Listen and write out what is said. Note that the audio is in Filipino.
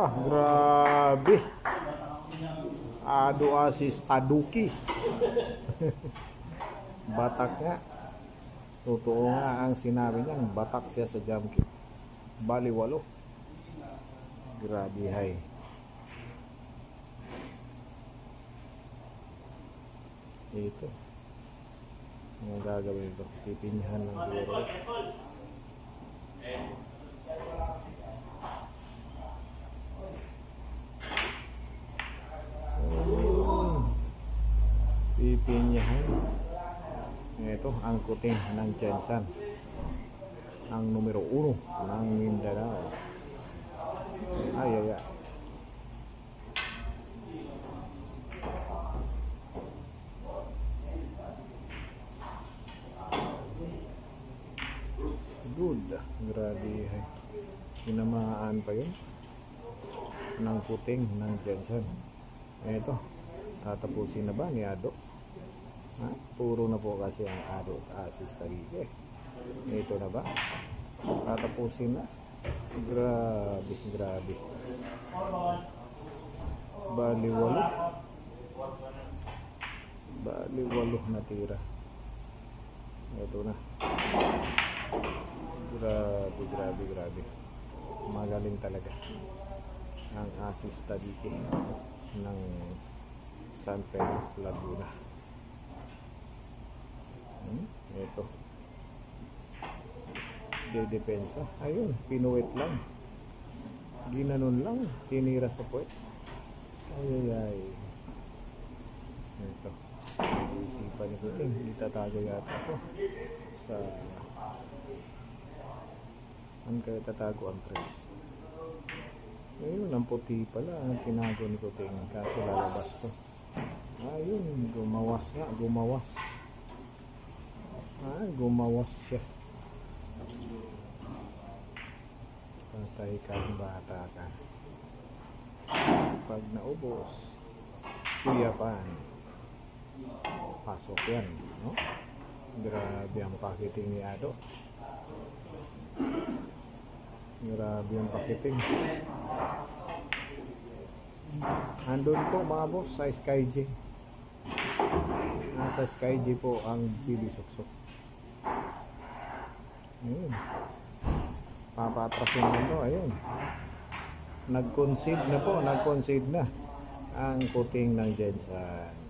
Grabe. Ado assist Taduki. Batak nga. Totoo nga ang sinabi niya, batak siya sa jump kick. Bali 8. Grabe hay. Ito. Ang gagawin ito, pipinyahan ng siguro. Pipinyahan. Ito ang kuting ng Jensen, ang numero 1 ng Mindanao. Ay. Good. Grabe. Tinamaan pa yun ng kuting ng Jensen. Ito, tatapusin na ba ni Ado? Puro na po kasi ang Ado at assist Taduki. Ito na ba? Tatapusin na. Grabe. Bali 8 na tira. Ito na. Grabe. Magaling talaga ang assist Taduki ng San Pedro Laguna. Ito. Depensa. Ayun, pinuwit lang. Ginanon lang, tinira sa puwet. Ay. Ito. Isipan ni Kuting, itatago yata ako sa ang kaya tatago ang press. Ayun, ang puti pala ang tinago ni Kuting, kaso lalabas to. Ayun, gumawas siya. Patay kang bata ka. Pag naubos, kuyapan. Pasok yan, no? Grabe ang pakiting ni Ado. Grabe ang pakiting. Andun po mga boss sa Sky J. Nasa Sky J po ang GB Suksok. Ayun. Papatrasin na to. Ayun. Nag-concede na ang kuting ng Jensen.